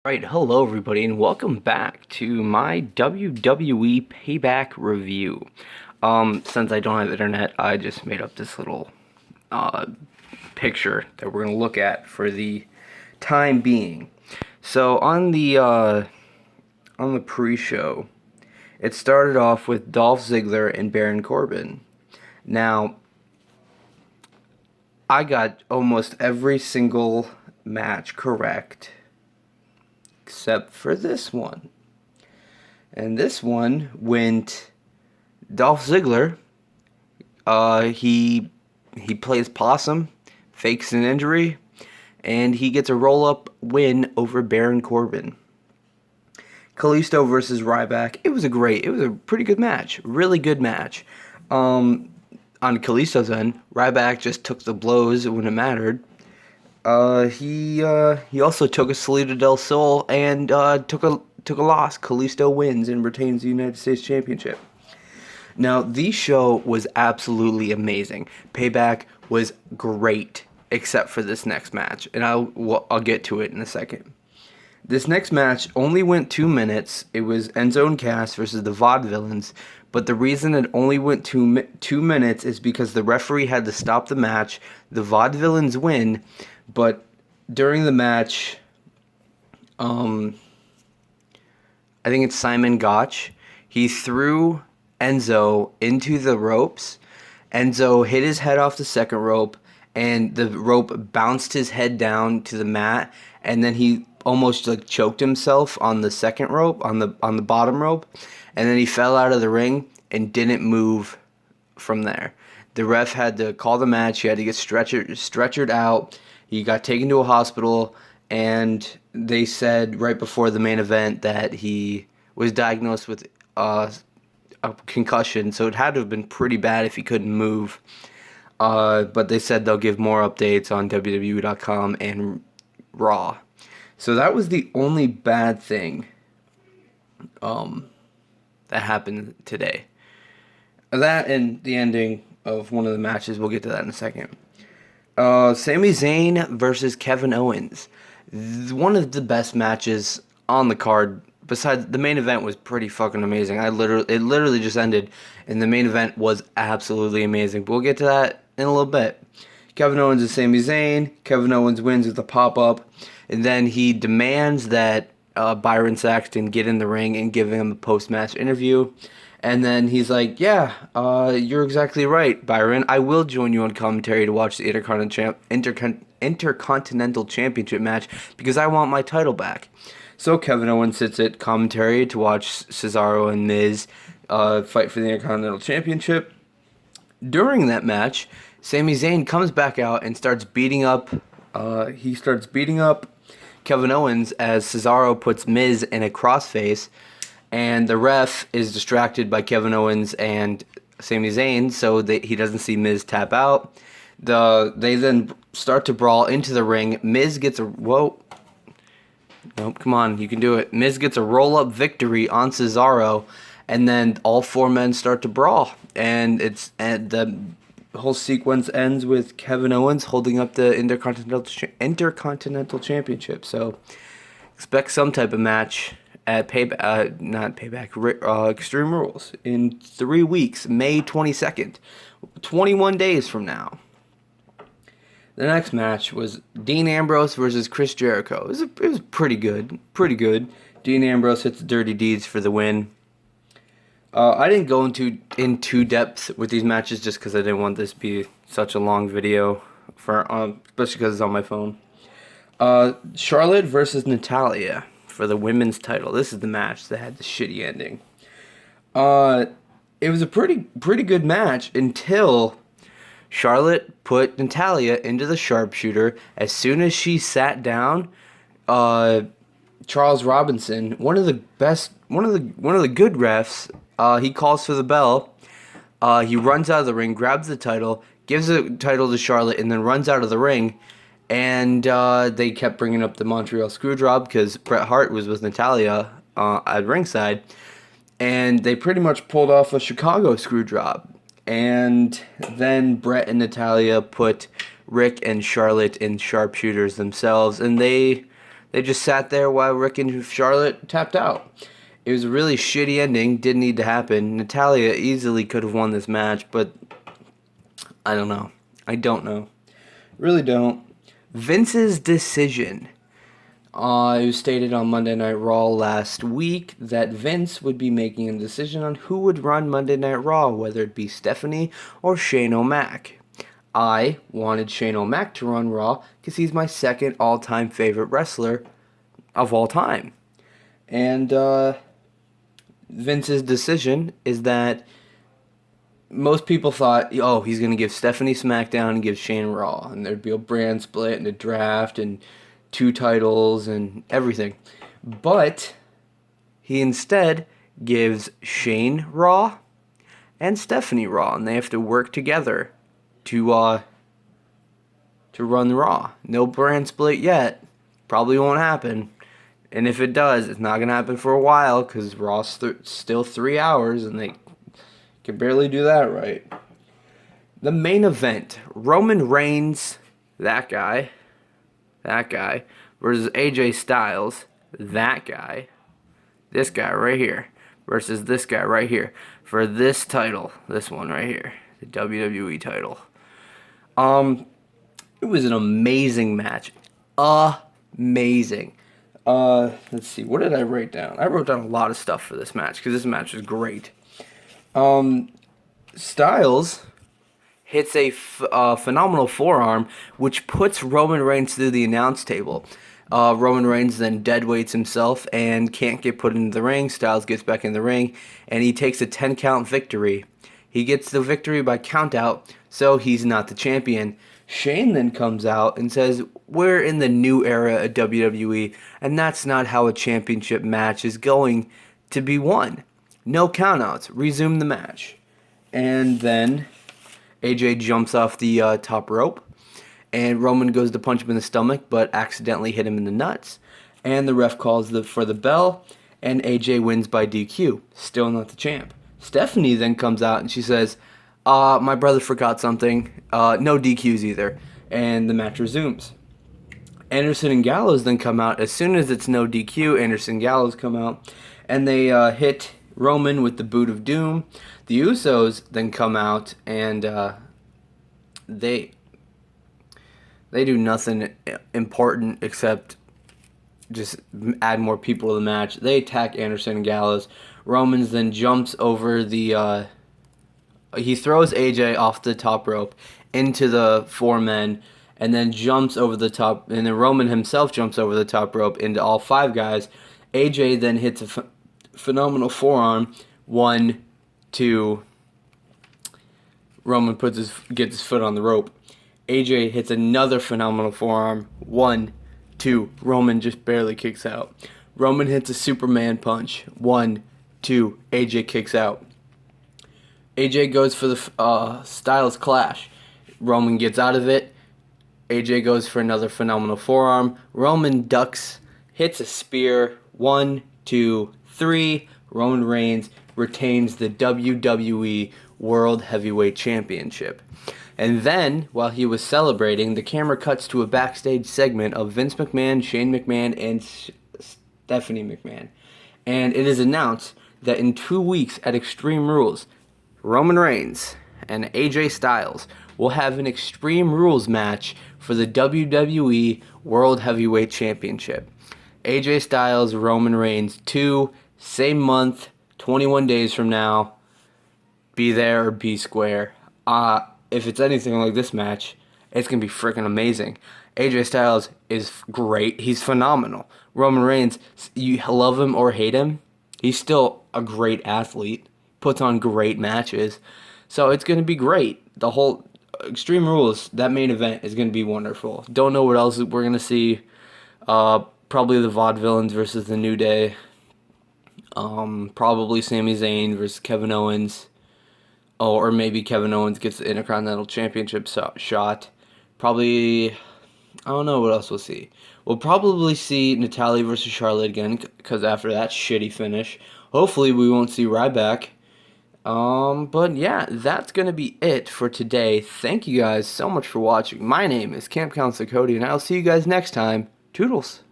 Right, hello everybody, and welcome back to my WWE Payback review. Since I don't have internet, I just made up this little uh, picture that we're gonna look at for the time being. So on the pre-show, it started off with Dolph Ziggler and Baron Corbin. Now, I got almost every single match correct except for this one. And this one went Dolph Ziggler. He plays possum, fakes an injury, and he gets a roll-up win over Baron Corbin. Kalisto versus Ryback. It was a pretty good match, really good match. On Kalisto's end, Ryback just took the blows when it mattered. He also took a Salida del Sol and took a loss. Kalisto wins and retains the United States Championship. Now, the show was absolutely amazing. Payback was great, except for this next match, and I'll get to it in a second. This next match only went 2 minutes. It was Enzo and Cass versus the Vaudevillains, but the reason it only went 2 minutes is because the referee had to stop the match. The Vaudevillains win, but during the match, I think it's Simon Gotch, he threw Enzo into the ropes. Enzo hit his head off the second rope, and the rope bounced his head down to the mat, and then he almost choked himself on the second rope, on the bottom rope, and then he fell out of the ring and didn't move from there. The ref had to call the match. He had to get stretchered out. He got taken to a hospital, and they said right before the main event that he was diagnosed with a concussion, so it had to have been pretty bad if he couldn't move. But they said they'll give more updates on WWE.com and Raw. So that was the only bad thing that happened today. That and the ending of one of the matches. We'll get to that in a second. Sami Zayn versus Kevin Owens. One of the best matches on the card. Besides, the main event was pretty fucking amazing. It literally just ended, and the main event was absolutely amazing. But we'll get to that in a little bit. Kevin Owens and Sami Zayn. Kevin Owens wins with a pop-up, and then he demands that Byron Saxton get in the ring and give him a post-match interview. And then he's like, yeah, you're exactly right, Byron. I will join you on commentary to watch the Intercontinental Championship match because I want my title back. So Kevin Owens sits at commentary to watch Cesaro and Miz fight for the Intercontinental Championship. During that match, Sami Zayn comes back out and starts beating up Kevin Owens as Cesaro puts Miz in a crossface. And the ref is distracted by Kevin Owens and Sami Zayn, so that he doesn't see Miz tap out. They then start to brawl into the ring. Miz gets a nope, come on, you can do it. Miz gets a roll-up victory on Cesaro, and then all four men start to brawl, and the whole sequence ends with Kevin Owens holding up the Intercontinental Championship. So expect some type of match at Extreme Rules in 3 weeks, May 22nd, 21 days from now. The next match was Dean Ambrose versus Chris Jericho. It was pretty good. Dean Ambrose hits the Dirty Deeds for the win. I didn't go into depth with these matches just because I didn't want this to be such a long video, especially because it's on my phone. Charlotte versus Natalya for the women's title. This is the match that had the shitty ending. It was a pretty good match until Charlotte put Natalya into the sharpshooter. As soon as she sat down, Charles Robinson, one of the good refs, he calls for the bell. He runs out of the ring, grabs the title, gives the title to Charlotte, and then runs out of the ring. And they kept bringing up the Montreal Screwjob because Bret Hart was with Natalya at ringside. And they pretty much pulled off a Chicago Screwjob. And then Bret and Natalya put Rick and Charlotte in sharpshooters themselves. And they They just sat there while Rick and Charlotte tapped out. It was a really shitty ending. Didn't need to happen. Natalia easily could have won this match, but I don't know. I don't know. Really don't. Vince's decision. It was stated on Monday Night Raw last week that Vince would be making a decision on who would run Monday Night Raw, whether it be Stephanie or Shane O'Mac. I wanted Shane O'Mac to run Raw because he's my second all-time favorite wrestler of all time. And Vince's decision is that most people thought, oh, he's going to give Stephanie SmackDown and give Shane Raw. And there'd be a brand split and a draft and 2 titles and everything. But he instead gives Shane Raw and Stephanie Raw. And they have to work together to run Raw. No brand split yet. Probably won't happen. And if it does, it's not going to happen for a while because Raw's still 3 hours and they can barely do that right. The main event, Roman Reigns, that guy, versus AJ Styles, that guy, this guy right here, versus this guy right here, for this title, this one right here, the WWE title. It was an amazing match. Amazing. Let's see, what did I write down? I wrote down a lot of stuff for this match, because this match was great. Styles hits a phenomenal forearm, which puts Roman Reigns through the announce table. Roman Reigns then deadweights himself and can't get put into the ring. Styles gets back in the ring, and he takes a 10-count victory. He gets the victory by countout, so he's not the champion. Shane then comes out and says, we're in the new era of WWE, and that's not how a championship match is going to be won. No countouts. Resume the match. And then AJ jumps off the top rope, and Roman goes to punch him in the stomach, but accidentally hit him in the nuts. And the ref calls for the bell, and AJ wins by DQ. Still not the champ. Stephanie then comes out, and she says, my brother forgot something. No DQs either. And the match resumes. Anderson and Gallows then come out. As soon as it's no DQ, Anderson and Gallows come out, and they hit Roman with the Boot of Doom. The Usos then come out, and they do nothing important except just add more people to the match. They attack Anderson and Gallows. Roman's then jumps over the... he throws AJ off the top rope into the 4 men, and then jumps over the top, and then Roman himself jumps over the top rope into all 5 guys. AJ then hits a phenomenal forearm. 1, 2. Roman gets his foot on the rope. AJ hits another phenomenal forearm. 1, 2. Roman just barely kicks out. Roman hits a Superman punch. 1, 2. AJ kicks out. AJ goes for the Styles Clash. Roman gets out of it. AJ goes for another phenomenal forearm. Roman ducks, hits a spear. 1, 2, 3. Roman Reigns retains the WWE World Heavyweight Championship. And then, while he was celebrating, the camera cuts to a backstage segment of Vince McMahon, Shane McMahon, and Stephanie McMahon. And it is announced that in 2 weeks at Extreme Rules, Roman Reigns and AJ Styles will have an Extreme Rules match for the WWE World Heavyweight Championship. AJ Styles, Roman Reigns 2, same month, 21 days from now. Be there or be square. If it's anything like this match, it's going to be freaking amazing. AJ Styles is great. He's phenomenal. Roman Reigns, you love him or hate him, he's still a great athlete. Puts on great matches. So it's going to be great. The whole Extreme Rules, that main event is going to be wonderful. Don't know what else we're going to see. Probably the Vaudevillains versus the New Day. Probably Sami Zayn versus Kevin Owens. Oh, or maybe Kevin Owens gets the Intercontinental Championship shot. Probably, I don't know what else we'll see. We'll probably see Natalya versus Charlotte again, because after that shitty finish. Hopefully we won't see Ryback. But yeah, that's going to be it for today. Thank you guys so much for watching. My name is Camp Counselor Cody, and I'll see you guys next time. Toodles.